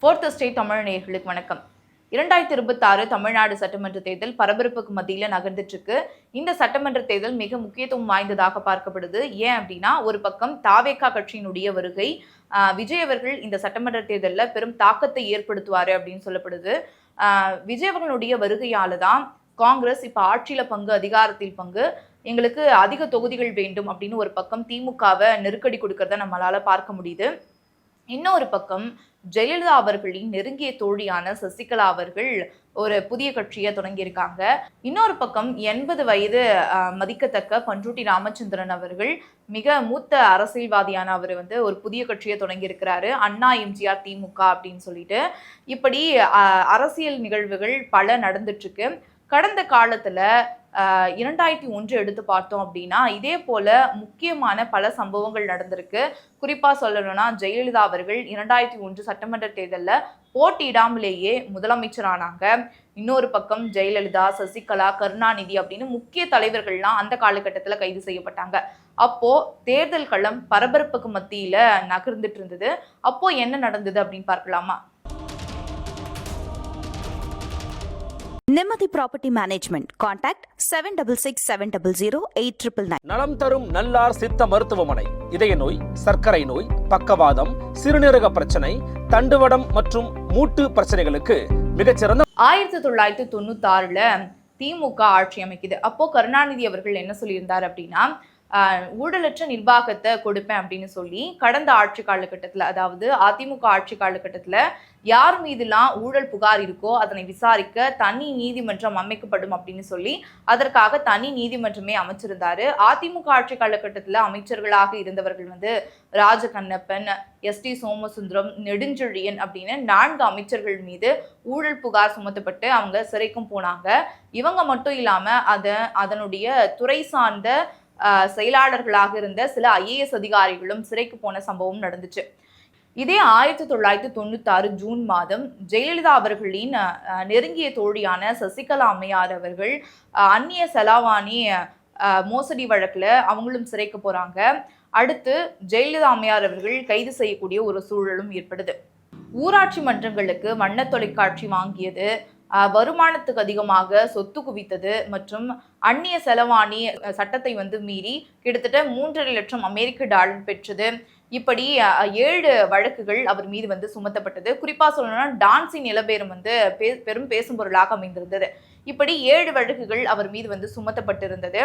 Fourth state Tamil நேயர்களுக்கு வணக்கம். 2026 தமிழ்நாடு சட்டமன்ற தேர்தல் பரபரப்புக்கு மத்தியில் நகர்ந்துட்டு இருக்கு. இந்த சட்டமன்ற தேர்தல் மிக முக்கியத்துவம் வாய்ந்ததாக பார்க்கப்படுது. ஏன் அப்படின்னா, ஒரு பக்கம் தாவேகா கட்சியினுடைய வருகை, விஜய் அவர்கள் இந்த சட்டமன்ற தேர்தலில் பெரும் தாக்கத்தை ஏற்படுத்துவாரு அப்படின்னு சொல்லப்படுது. விஜய் அவர்களுடைய வருகையால தான் காங்கிரஸ் இப்ப ஆட்சியில பங்கு, அதிகாரத்தில் பங்கு, எங்களுக்கு அதிக தொகுதிகள் வேண்டும் அப்படின்னு ஒரு பக்கம் திமுகவை நெருக்கடி கொடுக்கறத நம்மளால பார்க்க முடியுது. இன்னொரு பக்கம் ஜெயலலிதா அவர்களின் நெருங்கிய தோழியான சசிகலா அவர்கள் ஒரு புதிய கட்சியை தொடங்கியிருக்காங்க. இன்னொரு பக்கம் 80 வயது மதிக்கத்தக்க பண்ருட்டி ராமச்சந்திரன் அவர்கள், மிக மூத்த அரசியல்வாதியான அவர் ஒரு புதிய கட்சியை தொடங்கியிருக்கிறாரு, அண்ணா எம்ஜிஆர் திமுக அப்படின்னு சொல்லிட்டு. இப்படி அரசியல் நிகழ்வுகள் பல நடந்துட்டு இருக்கு. கடந்த காலத்துல 2001 எடுத்து பார்த்தோம் அப்படின்னா இதே போல முக்கியமான பல சம்பவங்கள் நடந்திருக்கு. குறிப்பா சொல்லணும்னா, ஜெயலலிதா அவர்கள் 2001 சட்டமன்ற தேர்தலில் போட்டியிடாமலேயே முதலமைச்சரானாங்க. இன்னொரு பக்கம் ஜெயலலிதா, சசிகலா, கருணாநிதி அப்படின்னு முக்கிய தலைவர்கள்லாம் அந்த காலகட்டத்தில் கைது செய்யப்பட்டாங்க. அப்போ தேர்தல் களம் பரபரப்புக்கு மத்தியில நகர்ந்துட்டு இருந்தது. அப்போ என்ன நடந்தது அப்படின்னு பார்க்கலாமா? நிம்மதி ப்ராப்பர்ட்டி மேனேஜ்மெண்ட். கான்டாக்ட் 7667008999. நலம் தரும் நல்லார் சித்த மருத்துவமனை. இதய நோய், சர்க்கரை நோய், பக்கவாதம், சிறுநீரக பிரச்சனை, தண்டுவடம் மற்றும் மூட்டு பிரச்சனைகளுக்கு மிகச்சிறந்த 1996ல திமுக ஆட்சி அமைக்குது. அப்போ கருணாநிதி அவர்கள் என்ன சொல்லியிருந்தார் அப்படின்னா, ஊழலற்ற நிர்வாகத்தை கொடுப்பேன் அப்படின்னு சொல்லி கடந்த ஆட்சி காலகட்டத்தில், அதாவது அதிமுக ஆட்சி காலகட்டத்தில் யார் மீதுலாம் ஊழல் புகார் இருக்கோ அதனை விசாரிக்க தனி நீதிமன்றம் அமைக்கப்படும் அப்படின்னு சொல்லி அதற்காக தனி நீதிமன்றமே அமைச்சிருந்தாரு. அதிமுக ஆட்சி காலகட்டத்தில் அமைச்சர்களாக இருந்தவர்கள் ராஜகண்ணப்பன், எஸ்டி சோமசுந்தரம், நெடுஞ்செழியன் அப்படின்னு 4 அமைச்சர்கள் மீது ஊழல் புகார் சுமத்தப்பட்டு அவங்க சிறைக்கும் போனாங்க. இவங்க மட்டும் இல்லாம அதனுடைய துறை சார்ந்த செயலாளர்களாக இருந்த சில IAS அதிகாரிகளும் சிறைக்கு போன சம்பவம் நடந்துச்சு. இதே 1996 ஜூன் மாதம் ஜெயலலிதா அவர்களின் நெருங்கிய தோழியான சசிகலா அம்மையார் அவர்கள் அந்நிய செலாவணி மோசடி வழக்குல அவங்களும் சிறைக்கு போறாங்க. அடுத்து ஜெயலலிதா அம்மையார் அவர்கள் கைது செய்யக்கூடிய ஒரு சூழலும் ஏற்படுது. ஊராட்சி மன்றங்களுக்கு வண்ண தொலைக்காட்சி வாங்கியது, வருமானத்துக்கு அதிகமாக சொத்து குவித்தது மற்றும் அந்நிய செலவாணி சட்டத்தை மீறி கிட்டத்தட்ட 3.5 லட்சம் அமெரிக்க டாலர் பெற்றது. இப்படி 7 வழக்குகள் அவர் மீது சுமத்தப்பட்டது. குறிப்பா சொல்லணும்னா டான்ஸின் நிலபேரும் பெரும் பேசும் பொருளாக அமைந்திருந்தது. இப்படி 7 வழக்குகள் அவர் மீது சுமத்தப்பட்டிருந்தது.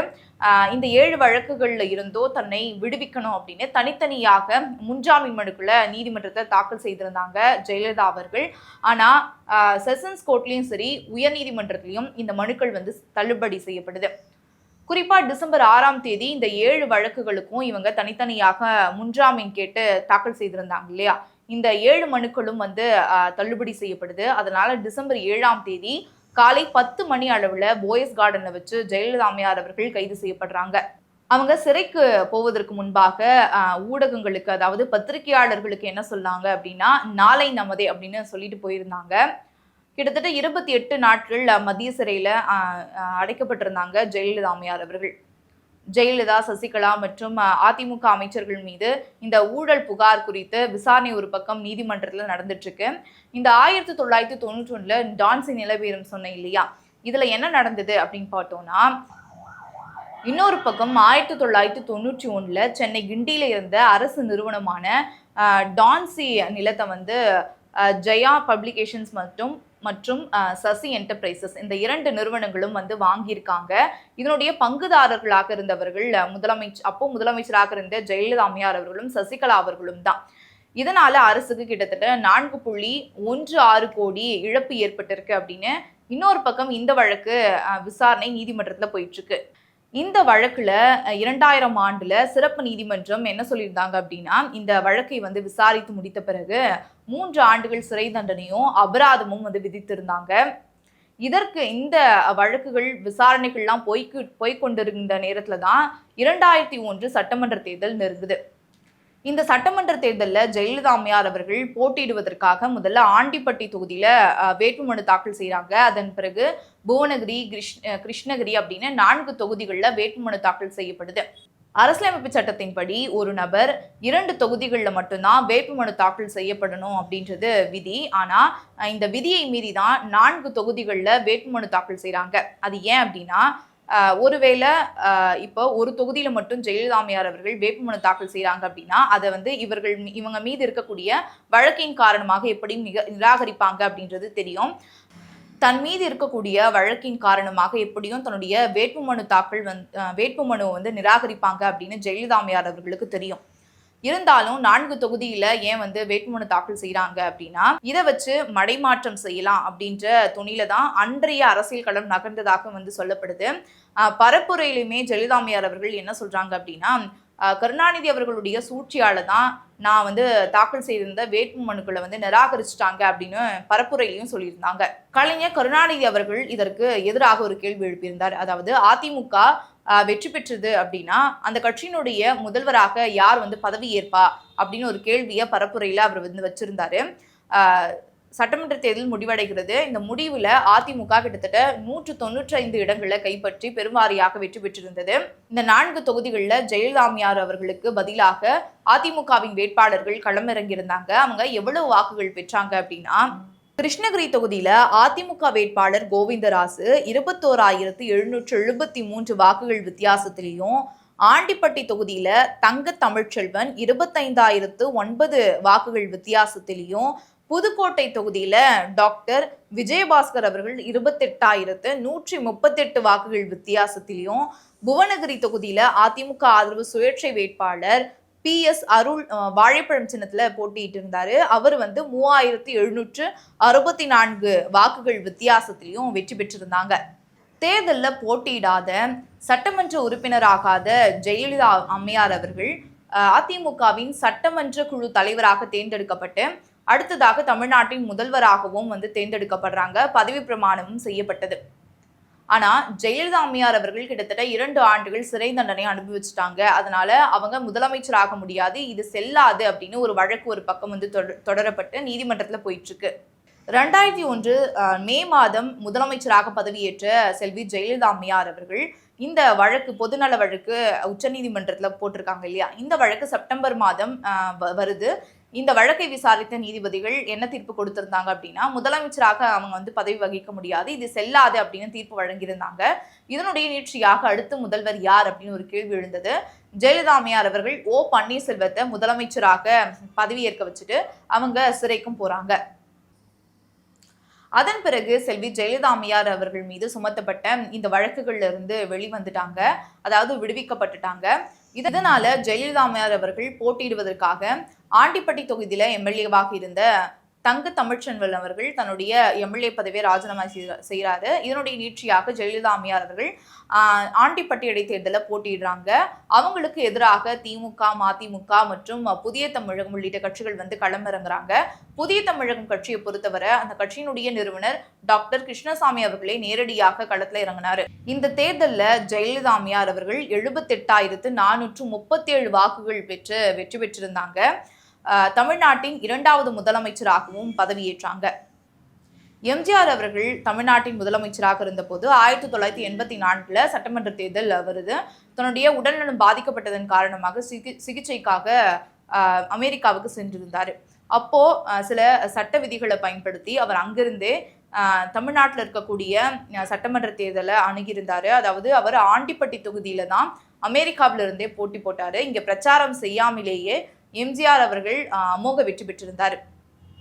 இந்த 7 வழக்குகள்ல இருந்தோ தன்னை விடுவிக்கணும் அப்படின்னு தனித்தனியாக முன்ஜாமீன் மனுக்களை நீதிமன்றத்தை தாக்கல் செய்திருந்தாங்க ஜெயலலிதா அவர்கள். ஆனா செஷன்ஸ் கோர்ட்லயும் சரி, உயர் நீதிமன்றத்திலையும் இந்த மனுக்கள் தள்ளுபடி செய்யப்படுது. குறிப்பா டிசம்பர் 6ஆம் தேதி இந்த 7 வழக்குகளுக்கும் இவங்க தனித்தனியாக முன்ஜாமீன் கேட்டு தாக்கல் செய்திருந்தாங்க இல்லையா? இந்த 7 மனுக்களும் தள்ளுபடி செய்யப்படுது. அதனால டிசம்பர் 7ஆம் தேதி காலை 10 மணி அளவுல போயஸ் கார்டன்ல வச்சு ஜெயலலிதா அம்மையார் அவர்கள் கைது செய்யப்படுறாங்க. அவங்க சிறைக்கு போவதற்கு முன்பாக ஊடகங்களுக்கு, அதாவது பத்திரிகையாளர்களுக்கு என்ன சொன்னாங்க அப்படின்னா, நாளை நமதே அப்படின்னு சொல்லிட்டு போயிருந்தாங்க. கிட்டத்தட்ட 28 நாட்கள் மத்திய சிறையில அடைக்கப்பட்டிருந்தாங்க ஜெயலலிதா அம்மையார் அவர்கள். ஜெயலலிதா, சசிகலா மற்றும் அதிமுக அமைச்சர்கள் மீது இந்த ஊழல் புகார் குறித்து விசாரணை ஒரு பக்கம் நீதிமன்றத்தில் நடந்துட்டு இருக்கு. இந்த 1991ல டான்ஸின் நிலவரம் சொன்னேன் இல்லையா, இதுல என்ன நடந்தது அப்படின்னு பார்த்தோம்னா, இன்னொரு பக்கம் 1991ல சென்னை கிண்டியில இருந்த அரசு நிறுவனமான டான்சி நிலத்தை ஜெயா பப்ளிகேஷன்ஸ் மற்றும் சசி என்டர்பிரைசஸ், இந்த 2 நிறுவனங்களும் வாங்கியிருக்காங்க. இதனுடைய பங்குதாரர்களாக இருந்தவர்கள் அப்போ முதலமைச்சராக இருந்த ஜெயலலிதா அம்மையார் அவர்களும் சசிகலா அவர்களும் தான். இதனால அரசுக்கு கிட்டத்தட்ட 4.16 கோடி இழப்பு ஏற்பட்டிருக்கு அப்படின்னு இன்னொரு பக்கம் இந்த வழக்கு விசாரணை நீதிமன்றத்துல போயிட்டு இருக்கு. இந்த வழக்குல 2000 ஆண்டுல சிறப்பு நீதிமன்றம் என்ன சொல்லியிருந்தாங்க அப்படின்னா, இந்த வழக்கை விசாரித்து முடித்த பிறகு 3 ஆண்டுகள் சிறை தண்டனையும் அபராதமும் விதித்திருந்தாங்க. இதற்கு இந்த வழக்குகள் விசாரணைகள்லாம் போய்கொண்டிருந்த நேரத்துல தான் 2001 சட்டமன்ற தேர்தல் நெருங்குது. இந்த சட்டமன்ற தேர்தலில் ஜெயலலிதா அம்மையார் அவர்கள் போட்டியிடுவதற்காக முதல்ல ஆண்டிப்பட்டி தொகுதியில வேட்புமனு தாக்கல் செய்கிறாங்க. அதன் பிறகு புவனகிரி, கிருஷ்ணகிரி அப்படின்னு 4 தொகுதிகளில் வேட்புமனு தாக்கல் செய்யப்படுது. அரசியலமைப்பு சட்டத்தின்படி ஒரு நபர் 2 தொகுதிகளில் மட்டும்தான் வேட்புமனு தாக்கல் செய்யப்படணும் அப்படின்றது விதி. ஆனா இந்த விதியை மீறி தான் 4 தொகுதிகளில் வேட்புமனு தாக்கல் செய்றாங்க. அது ஏன் அப்படின்னா ஒருவேளை இப்போ ஒரு தொகுதியில மட்டும் ஜெயலலிதா அம்மையார் அவர்கள் வேட்புமனு தாக்கல் செய்றாங்க அப்படின்னா அதை வந்து இவங்க மீது இருக்கக்கூடிய வழக்கின் காரணமாக எப்படி நிராகரிப்பாங்க அப்படின்றது தெரியும். தன் மீது இருக்கக்கூடிய வழக்கின் காரணமாக எப்படியும் தன்னுடைய வேட்புமனு வந்து நிராகரிப்பாங்க அப்படின்னு ஜெயலலிதா அம்மையார் அவர்களுக்கு தெரியும். இருந்தாலும் 4 தொகுதியில ஏன் வந்து வேட்புமனு தாக்கல் செய்யறாங்க அப்படின்னா இதை வச்சு மடைமாற்றம் செய்யலாம் அப்படின்ற துணியில தான் அன்றைய அரசியல் களம் நகர்ந்ததாக வந்து சொல்லப்படுது. பரப்புரையிலுமே ஜெயலலிதா அம்மையார் அவர்கள் என்ன சொல்றாங்க அப்படின்னா கருணாநிதி அவர்களுடைய சூழ்ச்சியால தான் நான் வந்து தாக்கல் செய்திருந்த வேட்புமனுக்களை வந்து நிராகரிச்சுட்டாங்க அப்படின்னு பரப்புரையிலையும் சொல்லியிருந்தாங்க. கலைஞர் கருணாநிதி அவர்கள் இதற்கு எதிராக ஒரு கேள்வி எழுப்பியிருந்தார். அதாவது அதிமுக வெற்றி பெற்றது அப்படின்னா அந்த கட்சியினுடைய முதல்வராக யார் வந்து பதவி ஏற்பா அப்படின்னு ஒரு கேள்வியை பரப்புரையில அவர் வந்து வச்சிருந்தாரு. சட்டமன்ற தேர்தல் முடிவடைகிறது. இந்த முடிவுல அதிமுக கிட்டத்தட்ட 195 இடங்களை கைப்பற்றி பெருவாரியாக வெற்றி பெற்றிருந்தது. இந்த 4 தொகுதிகளில் ஜெயலலிதா அம்மையார் அவர்களுக்கு பதிலாக அதிமுகவின் வேட்பாளர்கள் களமிறங்கியிருந்தாங்க. அவங்க எவ்வளவு வாக்குகள் பெற்றாங்க அப்படின்னா கிருஷ்ணகிரி தொகுதியில அதிமுக வேட்பாளர் கோவிந்தராசு 21,773 வாக்குகள் வித்தியாசத்திலையும், ஆண்டிப்பட்டி தொகுதியில தங்க தமிழ்ச்செல்வன் 25,009 வாக்குகள் வித்தியாசத்திலையும், புதுக்கோட்டை தொகுதியில டாக்டர் விஜயபாஸ்கர் அவர்கள் 28,138 வாக்குகள் வித்தியாசத்திலையும், புவனகிரி தொகுதியில அதிமுக ஆதரவு சுயேட்சை வேட்பாளர் PS அருள் வாழைப்பழம் சின்னத்துல போட்டிட்டு இருந்தாரு. அவர் வந்து 3,764 வாக்குகள் வித்தியாசத்திலையும் வெற்றி பெற்றிருந்தாங்க. தேர்தலில் போட்டியிடாத சட்டமன்ற உறுப்பினராகாத ஜெயலலிதா அம்மையார் அவர்கள் அதிமுகவின் சட்டமன்ற குழு தலைவராக தேர்ந்தெடுக்கப்பட்டு அடுத்ததாக தமிழ்நாட்டின் முதல்வராகவும் வந்து தேர்ந்தெடுக்கப்படுறாங்க. பதவி பிரமாணமும் செய்யப்பட்டது. ஆனா ஜெயலலிதா அம்மையார் அவர்கள் கிட்டத்தட்ட 2 ஆண்டுகள் சிறை தண்டனை அனுபவிச்சுட்டாங்க. அதனால அவங்க முதலமைச்சராக முடியாது, இது செல்லாது அப்படின்னு ஒரு வழக்கு ஒரு பக்கம் வந்து தொடரப்பட்டு நீதிமன்றத்துல போயிட்டு இருக்கு. 2001 மே மாதம் முதலமைச்சராக பதவியேற்ற செல்வி ஜெயலலிதா அம்மையார் அவர்கள் இந்த வழக்கு பொதுநல வழக்கு உச்சநீதிமன்றத்துல போட்டிருக்காங்க இல்லையா, இந்த வழக்கு செப்டம்பர் மாதம் வருது. இந்த வழக்கை விசாரித்த நீதிபதிகள் என்ன தீர்ப்பு கொடுத்திருந்தாங்க அப்படின்னா முதலமைச்சராக அவங்க வந்து பதவி வகிக்க முடியாது, இது செல்லாது அப்படின்னு தீர்ப்பு வழங்கியிருந்தாங்க. இதனுடைய நீட்சியாக அடுத்த முதல்வர் யார் அப்படின்னு ஒரு கேள்வி எழுந்தது. ஜெயலலிதா அம்மையார் அவர்கள் O பன்னீர்செல்வத்தை முதலமைச்சராக பதவியேற்க வச்சுட்டு அவங்க சிறைக்கும் போறாங்க. அதன் பிறகு செல்வி ஜெயலலிதா அம்மையார் அவர்கள் மீது சுமத்தப்பட்ட இந்த வழக்குகள்ல இருந்து வெளிவந்துட்டாங்க, அதாவது விடுவிக்கப்பட்டுட்டாங்க. இதனால ஜெயலலிதா அம்மையார் அவர்கள் போட்டியிடுவதற்காக ஆண்டிப்பட்டி தொகுதியில எம்எல்ஏவாக இருந்த தங்க தமிழ்ச்செல்வன் அவர்கள் தன்னுடைய எம்எல்ஏ பதவியை ராஜினாமா செய்கிறாரு. இதனுடைய நீட்சியாக ஜெயலலிதா அம்மையார் அவர்கள் ஆண்டிப்பட்டி இடைத்தேர்தலில் போட்டியிடுறாங்க. அவங்களுக்கு எதிராக திமுக, மதிமுக மற்றும் புதிய தமிழகம் உள்ளிட்ட கட்சிகள் வந்து களமிறங்குறாங்க. புதிய தமிழகம் கட்சியை பொறுத்தவரை அந்த கட்சியினுடைய நிறுவனர் டாக்டர் கிருஷ்ணசாமி அவர்களே நேரடியாக களத்துல இறங்கினாரு. இந்த தேர்தலில் ஜெயலலிதா அம்மையார் அவர்கள் 78,437 வாக்குகள் பெற்று வெற்றி பெற்றிருந்தாங்க. தமிழ்நாட்டின் 2வது முதலமைச்சராகவும் பதவியேற்றாங்க. எம்ஜிஆர் அவர்கள் தமிழ்நாட்டின் முதலமைச்சராக இருந்தபோது 1984 சட்டமன்ற தேர்தல் வருது. தன்னுடைய உடல்நலம் பாதிக்கப்பட்டதன் காரணமாக சிகிச்சைக்காக அமெரிக்காவுக்கு சென்றிருந்தார். அப்போ சில சட்ட விதிகளை பயன்படுத்தி அவர் அங்கிருந்தே தமிழ்நாட்டில் இருக்கக்கூடிய சட்டமன்ற தேர்தலை அணுகியிருந்தாரு. அதாவது அவர் ஆண்டிப்பட்டி தொகுதியில தான் அமெரிக்காவிலிருந்தே போட்டி போட்டாரு. இங்க பிரச்சாரம் செய்யாமலேயே எம்ஜிஆர் அவர்கள் அமோக வெற்றி பெற்றிருந்தார்.